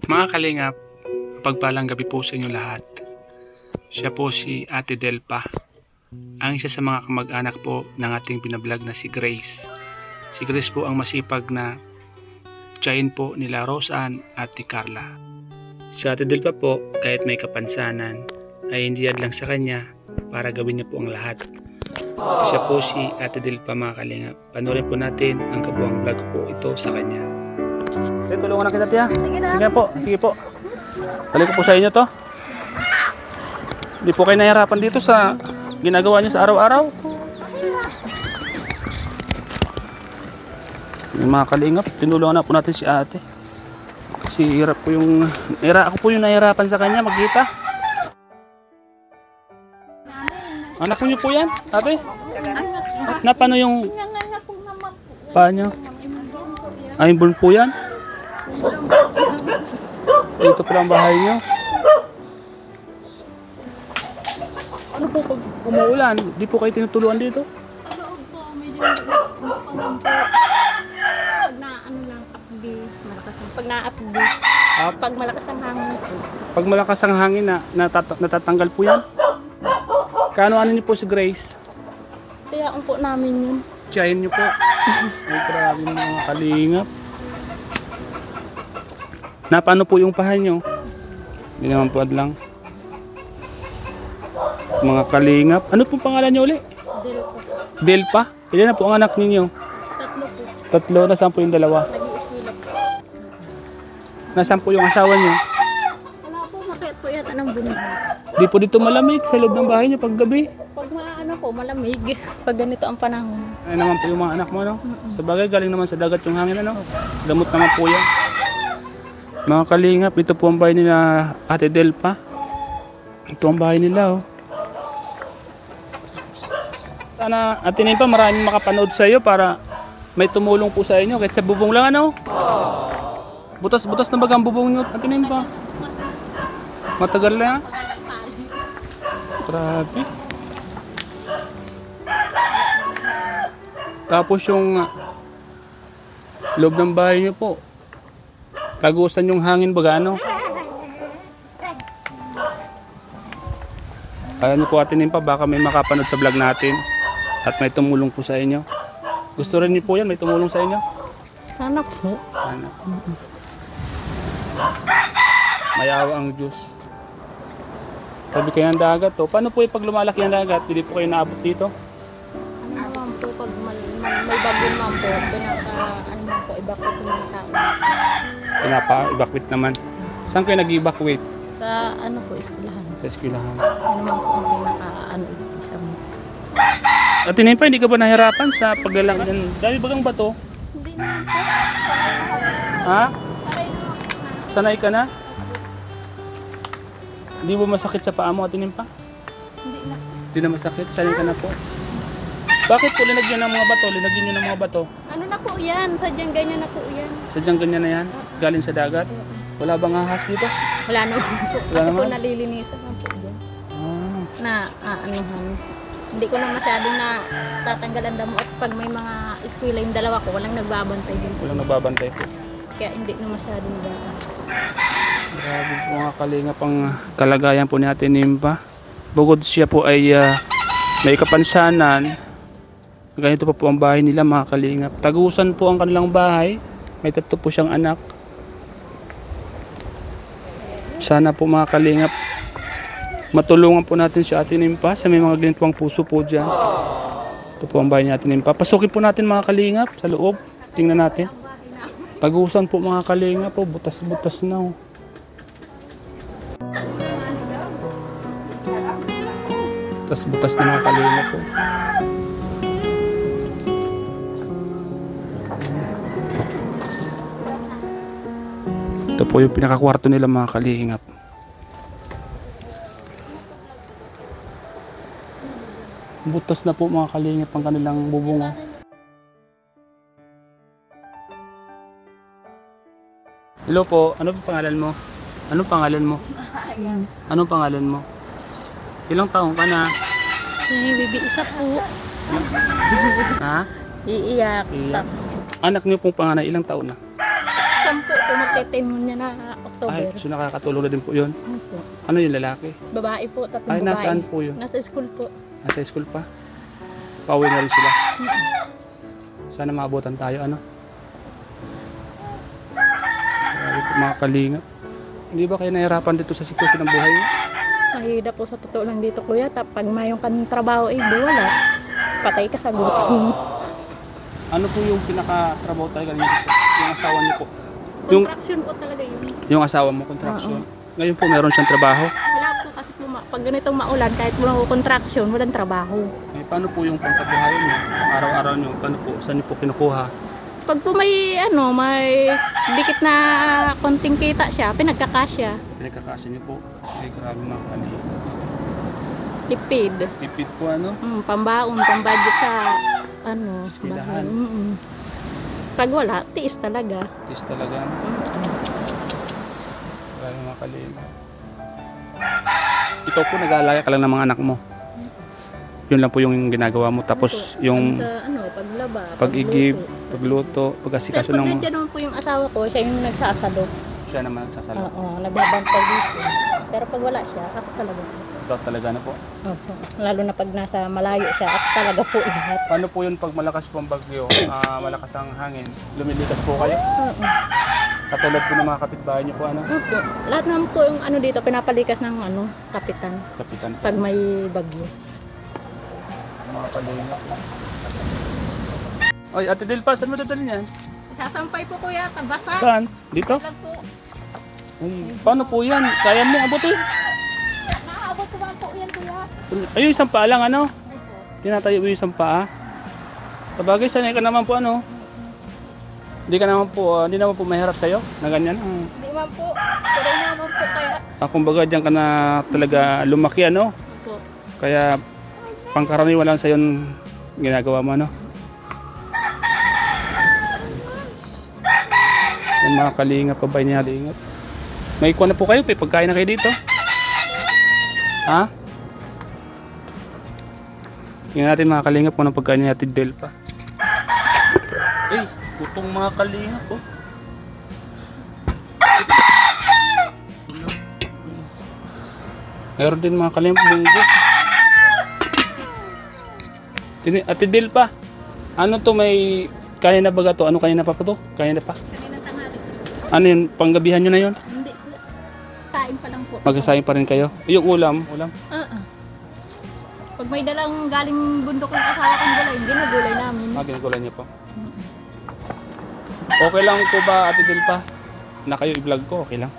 Mga kalingap, pagpalang gabi po sa inyo lahat. Siya po si Ate Delpa, ang isa sa mga kamag-anak po ng ating binablog na si Grace. Si Grace po ang masipag na tiyahin po nila Roseanne at ni Carla. Si Ate Delpa po, kahit may kapansanan, ay hindi lang sa kanya para gawin niya po ang lahat. Siya po si Ate Delpa, mga kalingap. Panoorin po natin ang kabuang vlog po ito sa kanya. Tulungan na kita, tiya. Sige po, sige po. Balik ko po sa inyo to. Hindi po kayo nahihirapan dito sa ginagawa niyo sa araw-araw. Yung mga kalingap, tinulungan na po natin si ate. Kasi hirap po yung... ako po yung nahihirapan sa kanya, magkita. Anak niyo po yan, ate? Na paano yung... Paano? Ay, born po yan? Dito pala ang bahay niyo. Ano po pag umuulan? Di po kayo tinutuluan dito? Sa loob po, may dinulong po. Pag na ano lang, apdi, malakas ang pag na-apdi. Pag malakas ang hangin po. Pag malakas ang hangin na natatanggal po yan? Ano niyo po si Grace? Kaya po namin yun. Tiyahin niyo po. Ay, grabe mga kalingap. Na paano po yung pahay nyo? Hindi naman po adlang. Mga kalingap. Ano pong pangalan nyo uli? Del po. Delpa? Ilan na po ang anak ninyo? 3 po. 3. Nasaan po yung 2? Nag-i-eskwela po. Nasaan po yung asawa nyo? Wala po, makit po yata ng bunig. Di po dito malamig sa loob ng bahay nyo pag gabi. Pag maano po, malamig. Pag ganito ang panahon. Ay naman po yung mga anak mo, no? Sa bagay, galing naman sa dagat yung hangin, ano? Gamot naman po yan. Mga kalingap, ito po ang bahay nila Ate Delpa. Ito ang bahay nila, oh. Sana, Ate Delpa, maraming makapanood sa iyo para may tumulong po sa inyo. Kahit sa bubong lang, ano? Butas-butas na bagang bubong nyo, Ate Delpa. Matagal na. Grabe. Tapos yung loob ng bahay nyo po, tagusan yung hangin baga, ano? Kaya nyo po atinin pa, baka may makapanood sa vlog natin at may tumulong po sa inyo. Gusto rin niyo po yan, may tumulong sa inyo? Sana po. Sana. Mayawa ang Diyos. Sabi kayo ng dagat, oh. Paano po yung pag lumalaki ang dagat? Hindi po kayo naabot dito? Ano naman po, pag may bagyo naman po, ano naman po, evacuate yung mga tao. Pinapa-evacuate naman. Saan kayo nag-evacuate? Sa ano po, eskwelahan. Sa eskwelahan. Ano naman po ang pinaka-ano isa mo. At pa, hindi ka ba nahirapan sa paglalaki ng dami bagang bato? Hindi naman po. Ha? Sanay naman po. Sanay ka na? Hindi mo masakit sa paa mo, Ate Nimpa? Hindi na. Hindi na masakit? Sanay ka na po? Bakit po linagyan ng mga bato? Linagyan nyo ng mga bato? Ano na po yan? Sadyang ganyan na po yan. Sadyang ganyan na yan? Galing sa dagat? Wala bang ahas dito? Wala naman po. Wala Kasi po naman? nalilinisan lang po dyan. Ah, Na anuhan. Hindi ko na masyadong na tatanggalan damo at pag may mga eskwela yung dalawa ko, walang nagbabantay din po. walang nagbabantay po. Kaya hindi na masyadong nagbaban. Grabe po mga kalingap ang kalagayan po ni Ate Nimpa. Bukod siya po ay may kapansanan. Ganito pa po ang bahay nila, mga kalingap. Tagusan po ang kanilang bahay. May 3 po siyang anak. Sana po mga kalingap, matulungan po natin si Ate Nimpa sa may mga ginitwang puso po dyan. Ito po ang bahay ni Ate Nimpa. Pasukin po natin mga kalingap sa loob. Tingnan natin. Tagusan po mga kalingap po. Butas-butas na, oh. Butas-butas na mga kalingap po. Ito po yung pinakakwarto nila, mga kalingap. Butas na po mga kalingap ang kanilang bubong. Hello po, ano po pangalan mo? Anong pangalan mo? Anong pangalan mo? Ilang taong ka na? Bibi isa po. Ha? Iiyak. Iyak. Anak niyo pong panganay, ilang taon na? 10 po magte-10 niya na Ay, October. so nakakatulong na din po yun. Opo. Ano yung lalaki? Babae po, tatlong Ay, babae. nasaan po yun? Nasa school po. Nasa school pa? Pauwi na rin sila. Sana maabutan tayo, ano? Ay, mga kalingap. Hindi ba kayo nahirapan dito sa sitwasyon ng buhay niyo? Mahirap po sa totoo lang dito kuya. Pag mayroon kang trabaho di wala. Patay ka sa gutom. Ano po yung pinaka-trabaho talaga niyo dito? Yung asawa niyo po? Yung, Contraction po talaga yun. yung asawa mo, contraction? Ngayon po, meron siyang trabaho? Wala po kasi po, pag ganitong maulan, kahit walang contraction, walang trabaho. Ay, paano po yung pangkabuhayan niyo? Araw-araw niyo, paano po? Saan niyo po kinukuha? Pag po may dikit na konting kita siya, pinagkakasya. Pinagkakasin niyo po? Ay, grabe mga kalingap. Tipid. Tipid po, ano? Pambaon, pambudget sa Eskwelahan. bahay. Pag wala, tiis talaga. Is talaga, ano? Grabe mga kalingap. Ikaw po, nag-aalaya ka lang ng mga anak mo. Yun lang po yung ginagawa mo. Tapos yung Sa paglaba, pag-igib, pagluto, pag-asikaso Pag ng nandiyan naman po yung asawa ko, siya yung nagsasalo. siya naman sasalo. Oo, nagbabantay dito. Pero pag wala siya, ako talaga. Ikaw talaga na po. Opo. Lalo na pag nasa malayo siya, ako talaga po lahat. Paano po yun pag malakas po ang bagyo, malakas ang hangin, lumilikas po kayo? Oo. Katulad po ng mga kapitbahay niyo po, ano? Opo. Lahat naman po yung dito, pinapalikas ng kapitan. Kapitan. Pag may bagyo. Mga kalingap. Oy, Ate Delpa, saan mo dadalhin yan? Sasampay po kuya, tabasa. Saan? Dito? Lang po. Ay, paano po yan? Kaya mo abutin? Naaabot ko man po yan kuya. Ayun, isang paa lang, ano? Tinatayo mo yung isang paa. Sa bagay, sanay ka naman po, ano? Hindi naman po mahirap sa'yo na ganyan. Hindi man po. Tuloy naman po kaya. Kumbaga, diyan ka na talaga lumaki, ano? Opo. Kaya, pangkaraniwan lang sa'yo yung ginagawa mo, ano? Yung mga kalingap, pabay niya kalingap. May ikuha na po kayo, pagkain na kayo dito. Ha? Tingnan natin mga kalingap kung anong pagkain niya Ate Delpa. Eh, putong mga kalingap, oh. Meron din mga kalingap bunggo. Ate Delpa, ano to, may kaya na baga to? Ano kaya na pa to? Kaya na pa? Kanina tanghali. Ano yun? Panggabihan nyo na yun? Hindi. Saing pa lang po. Magsasayin pa rin kayo? Yung ulam? Pag may dalang galing bundok ng asawa kong gulay, hindi na gulay namin. Ginagulay niyo po. Okay lang po ba Ate Delpa? Na kayo i-vlog ko? Okay lang?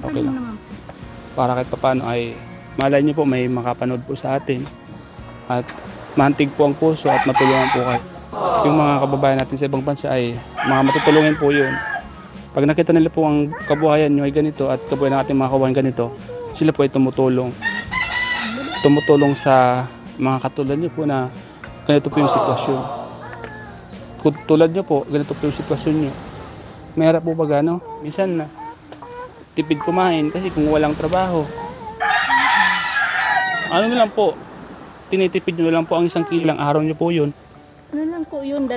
Okay lang. Naman. Para kahit paano ay malay niyo po may makapanood po sa atin. At mahantig po ang puso at matulungan po kayo. Yung mga kababayan natin sa ibang bansa ay mga matutulungin po yun. Pag nakita nila po ang kabuhayan nyo ay ganito at kabuhayan ng ating mga kababayan ganito, sila po ay tumutulong. Tumutulong sa mga katulad nyo po na ganito po yung sitwasyon. Kung tulad nyo po, ganito po yung sitwasyon nyo. Mahirap po pag ano, minsan na tipid kumain kasi kung walang trabaho. Ano na lang po, tinitipid nyo lang po ang 1 kilo lang araw nyo po yun. Ano lang po yun, 2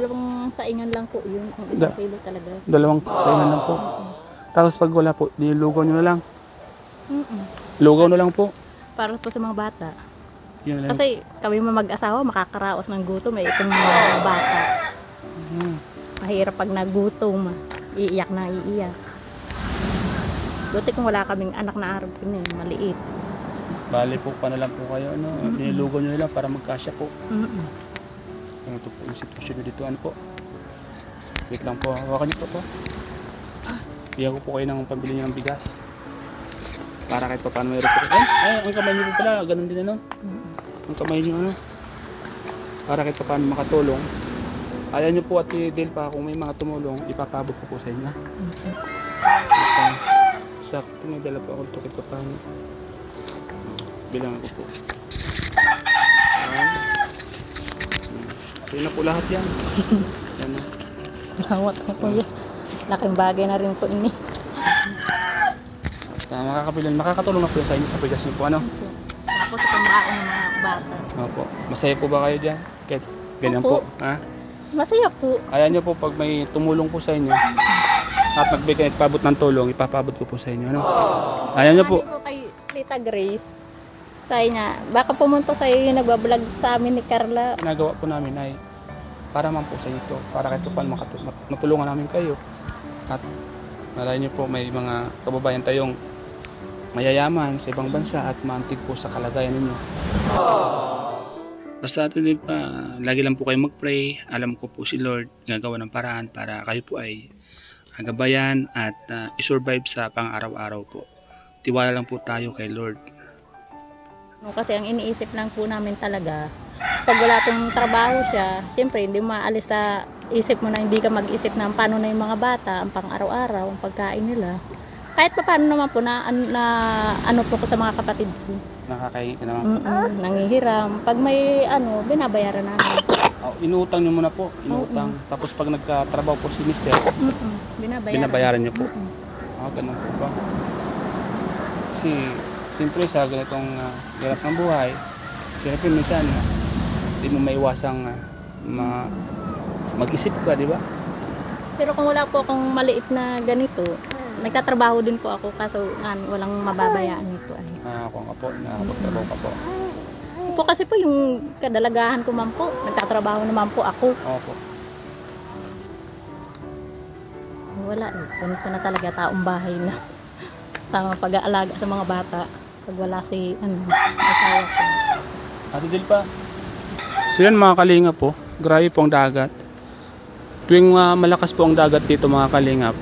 saingan lang po yun. Ang 1 kilo talaga. 2 saingan lang po. Tapos pag wala po, nilugaw nyo na lang. Lugaw na lang po. Para po sa mga bata. Yun lang. Kasi kami mag-asawa, makakaraos ng gutom eh. Itong mga bata. Mahirap pag nagutom. Iiyak na iiyak. Buti kung wala kaming anak na araw yun eh, maliit. Bali po pa na lang po kayo, ano, nilugaw nyo na lang para magkasya po. Ano to po yung sitwasyon nyo dito, ano po. Wait lang po, hawakan nyo po to. Bigyan ko po kayo ng pambili nyo ng bigas. Para kahit pa paano mayroon po. Ay, ang kamay nyo po pala, ganun din ano. Ang kamay nyo, ano. Para kahit pa paano makatulong. Ayaw nyo po Ate Delpa, kung may mga tumulong, ipapabot ko po sa inyo. Sakto, may dala po akong tukit pa paano. Bilangan ko po. Sa'yo na po lahat yan. Ano? Lawat mo po yun. Laking bagay na rin po ini. Makakatulong na po sa inyo sa bigas niyo po, ano? Tapos sa pambaon ng mga bata. Opo. Masaya po ba kayo dyan? Kahit ganyan po. Opo. Ha? Masaya po. Kaya nyo po pag may tumulong po sa inyo, at nagbigay at pabot ng tulong, ipapabot ko po sa inyo. Ano? Ayan nyo po. Sabi ko kay Tita Grace, sabi niya, baka pumunta sa iyo yung nagbablog sa amin ni Carla. Ginagawa po namin ay para man po sa ito, para kahit paano matulungan namin kayo. At malay nyo po, may mga kababayan tayong mayayaman sa ibang bansa at maantig po sa kalagayan ninyo. Basta tuloy pa, lagi lang po kayo mag-pray. Alam ko po si Lord gagawa ng paraan para kayo po ay gabayan at isurvive sa pang-araw-araw po. Tiwala lang po tayo kay Lord. Kasi ang iniisip lang po namin talaga, pag wala tong trabaho siya, siyempre hindi maalis sa isip mo na hindi ka mag-isip ng paano na yung mga bata, ang pang-araw-araw, ang pagkain nila. Kahit pa paano naman po na ano po ko sa mga kapatid ko. Nakakahingi ka naman. Nangihiram. Pag may binabayaran namin. Inutang nyo muna po. Inutang. Tapos pag nagkatrabaho po si Mister, binabayaran nyo po. Ganun po ba? Kasi siyempre sa ganitong hirap ng buhay, siyempre minsan hindi mo maiwasang mag-isip ka, di ba? Pero kung wala po akong maliit na ganito, nagtatrabaho din po ako kaso walang mababayaan nito ay. Ako nga po, nakapagtrabaho ka po. Po kasi po yung kadalagahan ko man po, nagtatrabaho naman po ako. Opo. Wala eh, ganito na talaga taong bahay na tama pag-aalaga sa mga bata pag wala si asawa ko. Ate Del pa. So yan mga kalinga po, grabe po ang dagat. Tuwing malakas po ang dagat dito mga kalingap,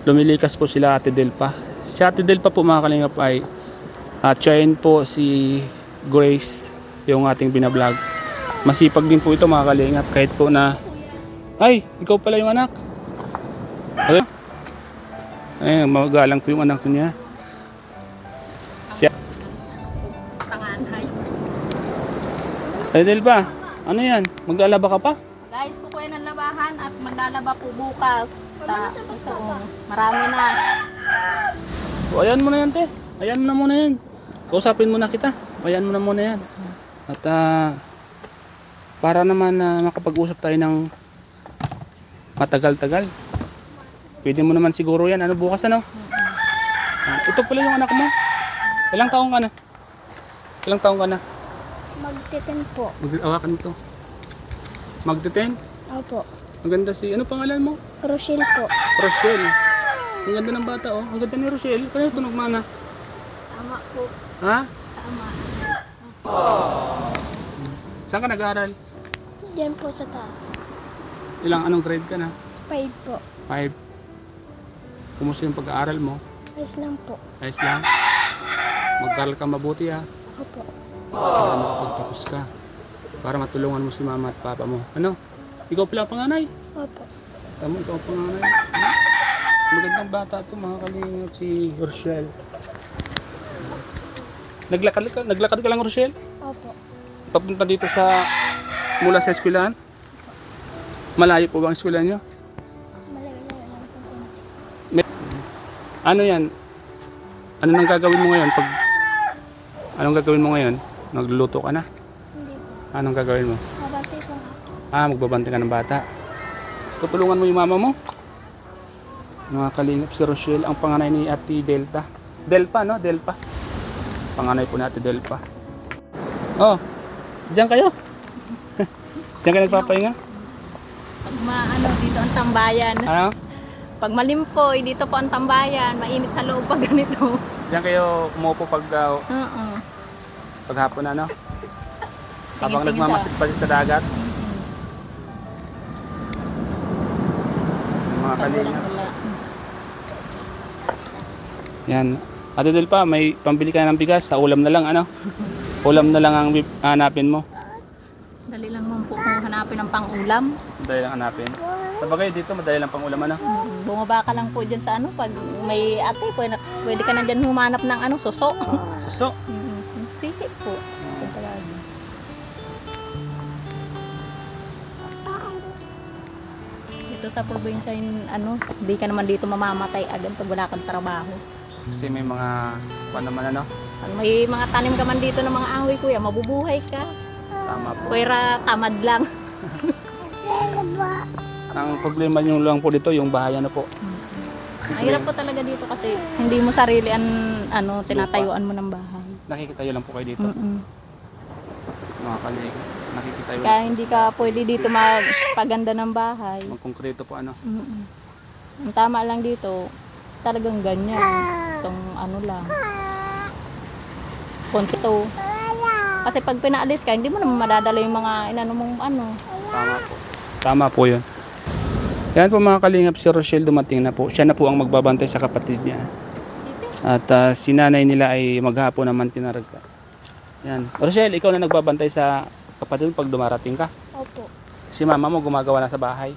lumilikas po sila Ate Del pa. Si Ate Del pa po mga kalingap ay tsahin po si Grace, yung ating binablog. Masipag din po ito mga kalingap kahit po na ay, ikaw pala yung anak. Ay, magalang po yung anak niya. Panganay. Ate Del pa, ano yan? Maglalaba ka pa? Guys, kukuha ng labahan at maglalaba po bukas. Marami na. So ayan mo na yan te. Ayan mo na muna yan. Kausapin muna kita. Ayan mo na muna yan. At para naman makapag-usap tayo ng matagal-tagal. Pwede mo naman siguro yan. Ano bukas ano? Ito pala yung anak mo. Ilang taong ka na? Ilang taong ka na? Magtiten po. Mag-awakan ito. Magte-10? Opo. Ang ganda ano pangalan mo? Rochelle po. Rochelle. Ang ganda ng bata oh. Ang ganda ni Rochelle. Kaya tunog mana. Tama po. Ha? Tama. Saan ka nag-aaral? Diyan po sa taas. Anong grade ka na? 5 po. 5. Kumusta yung pag-aaral mo? Ayos lang po. Ayos lang. Mag-aaral ka mabuti ha. Opo. Para makapagtapos ka. Para matulungan mo si mama at papa mo. Ano? Ikaw pala ang panganay? Opo. Tama, ikaw ang panganay. Magandang bata ito mga kalingap si Rochelle. Naglakad ka lang Rochelle? Opo. Papunta dito mula sa eskwelahan? Malayo po ba ang eskwelahan nyo? Malayo-layo lang po. Ano yan? Ano nang gagawin mo ngayon? Anong gagawin mo ngayon? Nagluluto ka na? Hindi po. Anong gagawin mo? Mabantay po ako. Magbabante ka ng bata. Tutulungan mo yung mama mo? Mga kalingap si Rochelle, ang panganay ni Ate Delta. Delpa, no? Delpa. Panganay po ni Ate Delpa. Oh, diyan kayo? Diyan kayo nagpapahinga? Pag dito ang tambayan. Ano? Pag malimpoy, dito po ang tambayan. Mainit sa loob pag ganito. Diyan kayo umupo pag paghapon na, no? Habang Tingin-tingin nagmamasid pa sa dagat. Mga kalingap. Yan. Ate Del pa, may pambili ka ng bigas sa ulam na lang, ano? Ulam na lang ang hanapin mo. Dali lang mo po kung hanapin ang pang-ulam. Madali lang hanapin. Sa bagay dito, madali lang pang ulam, ano? Bumaba ka lang po dyan sa pag may ate, pwede ka na dyan humanap ng suso. Suso. Sige po. Dito sa probinsya hindi ka naman dito mamamatay agad pag wala kang trabaho. Kasi may mga, naman ano? Pag may mga tanim ka man dito ng mga ahoy kuya, mabubuhay ka. Tama po. Pwera tamad lang. Ang problema nyo lang po dito, yung bahay, ano po? Mahirap po talaga dito kasi hindi mo sarili tinatayuan mo ng bahay. Nakikitayo lang po kayo dito. Mm-mm. Mga kalinga. Nakikitayo Kaya lang. hindi ka pwede dito magpaganda ng bahay. Magkonkreto po ano. Mm-mm. Ang tama lang dito, talagang ganyan. Itong lang. Konti to. Kasi pag pinaalis ka, hindi mo naman madadala yung mga mong Tama po. Tama po yun. Yan po mga kalingap, si Rochelle dumating na po. Siya na po ang magbabantay sa kapatid niya. At si nanay nila ay maghapon naman tinaragka. Yan. Rochelle, ikaw na nagbabantay sa kapatid mo pag dumarating ka. Opo. Si mama mo gumagawa na sa bahay.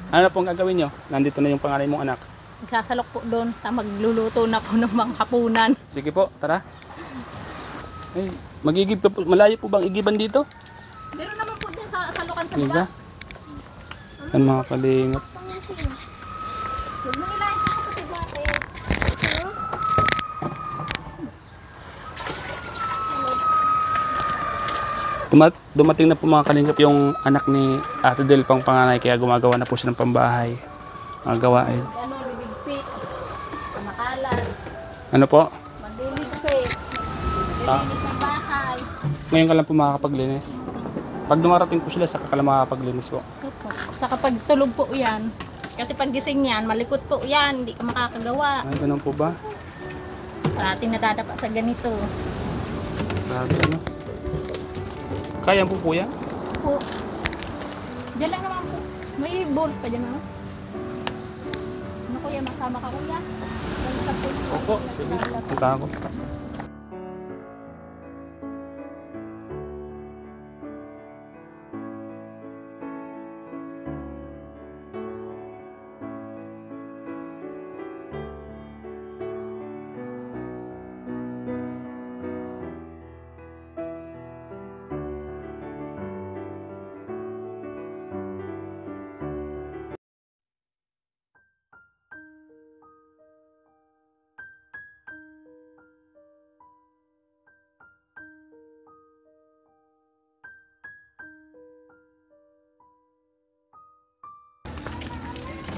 Ano na pong gagawin nyo? Nandito na yung panganay mong anak. Nagsasalok po doon, magluluto na po ng mga hapunan. Sige po, tara. Ay, magigib pa po. Malayo po bang igiban dito? Meron naman po din sa salukan sa Sige. Yan mga kalingap. Huwag mo ilahin sa kapatid natin. Dumating na po mga kalingap yung anak ni Ate Del pang panganay kaya gumagawa na po siya ng pambahay. Mga gawain. Liligpit. Makalat. Ano po? Magliligpit. Magliligpit ng bahay. Ngayon ka lang po makakapaglinis. Pag dumarating po sila, saka ka lang makakapaglinis po. Opo. Saka pag tulog po yan. Kasi pag gising yan, malikot po yan. Hindi ka makakagawa. Ay, ganun po ba? Parati nadadapa sa ganito. Grabe, ano? Kaya po yan? Po. Diyan lang naman po. May balls pa dyan, ano? Ano kuya, masama ka kuya? Opo, sige. Punta ako.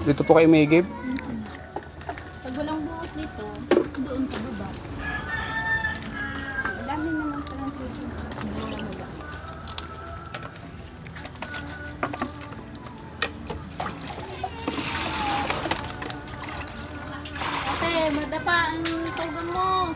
Dito po kayo may give? Pag walang buhos dito, doon sa baba. Dami naman palang dito. Ate, madapa ang tugang mo.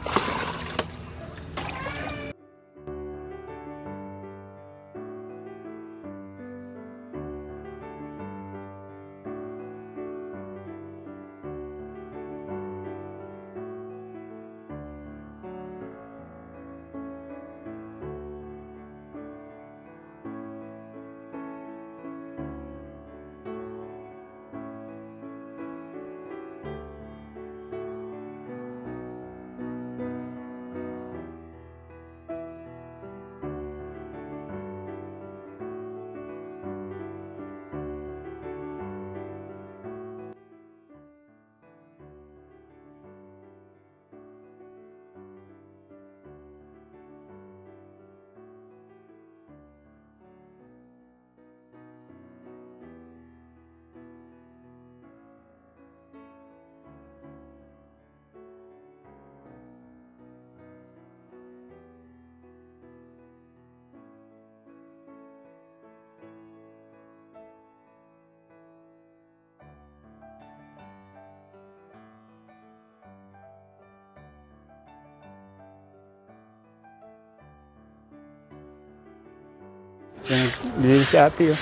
Yan, bilhin si ate oh.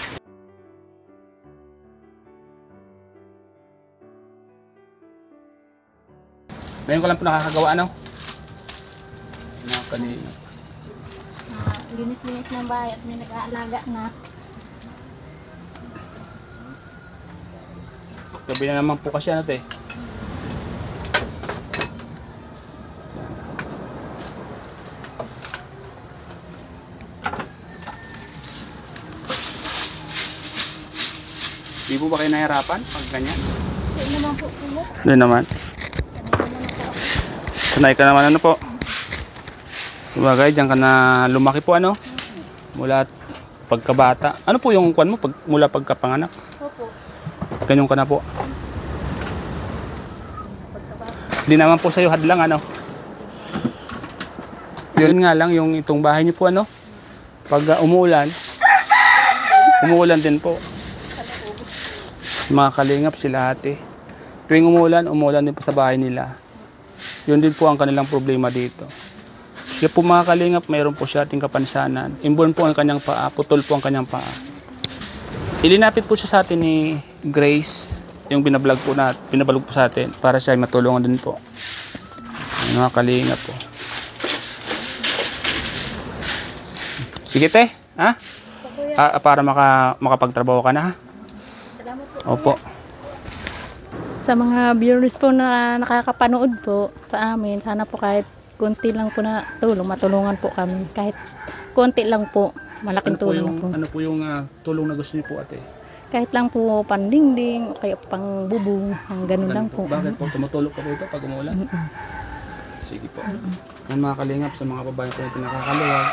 Ngayon ko lang po nakakagawa ano? Mga kanina. Linis-linis ng bahay at may nag-aalaga na. Gabi na naman po kasi ano te. Di po ba kayo nahirapan pag ganyan? Hindi naman po kuya. Hindi naman. Sanay ka naman ano po. Sabagay, diyan ka na lumaki po ano? Mula pagkabata. Ano po yung kwan mo mula pagkapanganak? Opo. Ganyan ka na po. Hindi naman po sa'yo hadlang ano. Yun nga lang yung itong bahay niyo po ano. Pag umuulan din po. Mga kalingap sila ate. Tuwing umuulan din po sa bahay nila. Yun din po ang kanilang problema dito. Siya po mga kalingap, mayroon po siya ating kapansanan. Inborn po ang kanyang paa, putol po ang kanyang paa. Ilinapit po siya sa atin ni Grace, yung binablog po sa atin para siya ay matulungan din po. Mga kalingap po. Sige te, ha? Para makapagtrabaho ka na ha? Salamat po. Opo. Sa mga viewers po na nakakapanood po sa amin, sana po kahit konti lang po na tulong, matulungan po kami. Kahit konti lang po, malaking tulong po. Ano po yung tulong na gusto niyo po ate? Kahit lang po pandingding, o kaya pang bubong, ang ganun lang po. Bakit po? Tumutulog ka po ito pag umulan? Sige po. Ang mga kalingap sa mga babae po ito nakakaluwag.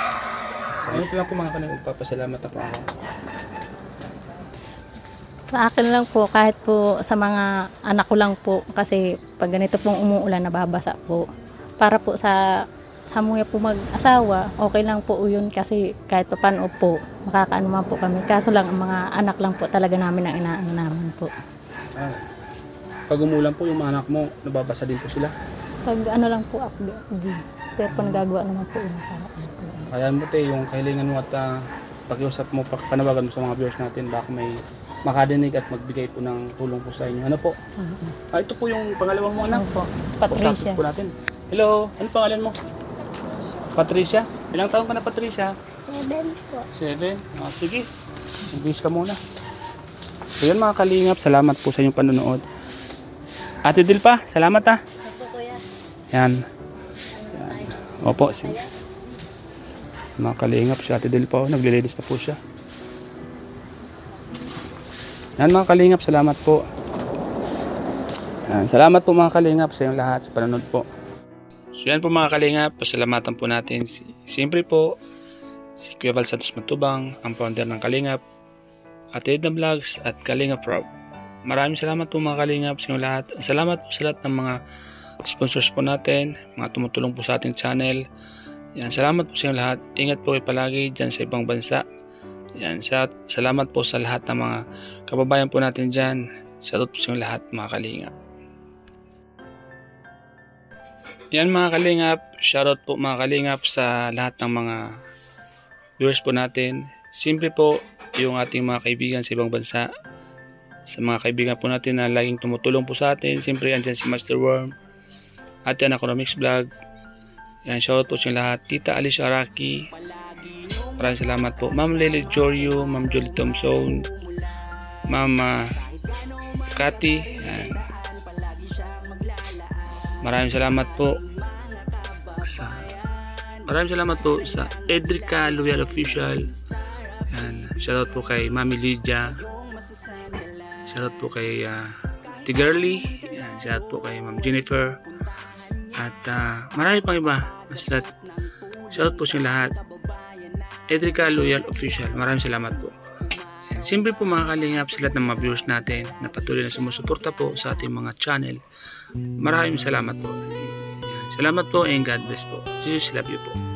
Sa inyo lang po mga kalingap, papasalamat na po ako. Sa akin lang po, kahit po sa mga anak ko lang po, kasi pag ganito pong umuulan, nababasa po. Para po sa hamuya po mag-asawa, okay lang po yun kasi kahit pa paano po, makakaano man po kami. Kaso lang, ang mga anak lang po talaga namin ang inaano namin po. Pag umulan po, yung mga anak mo, nababasa din po sila? Pag ano lang po, pero po nagagawa naman po yun. Kaya mo te, yung kahilingan mo at pakiusap mo, panawagan mo sa mga viewers natin, baka may makadinig at magbigay po ng tulong po sa inyo. Ano po? Ito po yung pangalawang mo anak. Ano po? Patricia. Po natin. Hello, ano pangalan mo? Patricia? Ilang taon ka na Patricia? 7 po. 7? Sige, mag-bis ka muna. So yun mga kalingap, salamat po sa inyong panonood. Ate Dilpa, salamat ha. Yan. Opo, sige. Mga kalingap, si Ate Dilpa, naglilinis na po siya. Yan mga kalingap, salamat po. Yan, salamat po mga kalingap sa inyong lahat sa panonood po. So yan po mga kalingap, pasalamatan po natin siyempre po si Kuya Val Santos Matubang, ang founder ng Kalingap, Ate Edna Vlogs at Kalingap Rob. Maraming salamat po mga kalingap sa inyong lahat. Salamat po sa lahat ng mga sponsors po natin, mga tumutulong po sa ating channel. Yan, salamat po sa inyong lahat. Ingat po kayo palagi dyan sa ibang bansa. Yan, salamat po sa lahat ng mga kababayan po natin dyan. Salamat po sa inyong lahat mga kalingap. Yan mga kalingap, shoutout po mga kalingap sa lahat ng mga viewers po natin. Siyempre po yung ating mga kaibigan sa ibang bansa, sa mga kaibigan po natin na laging tumutulong po sa atin. Siyempre andyan si Master Worm, Ate Economics Vlog. Yan, shoutout po sa lahat. Tita Alicia Araki, maraming salamat po. Ma'am Lily Jorio, Ma'am Julie Thompson, Mama Cathy. Yan. Maraming salamat po sa Edrica Loyal Official. Yan. Shoutout po kay Mami Lydia. Shoutout po kay Tigerly. Yan. Shoutout po kay Ma'am Jennifer. At marami pang iba. Basta shoutout po sa lahat. Edrica Loyal Official. Maraming salamat po. Yan. Siyempre po mga kalingap sa lahat ng mga viewers natin na patuloy na sumusuporta po sa ating mga channel. Maraming salamat po. Salamat po and God bless po. Jesus love you po.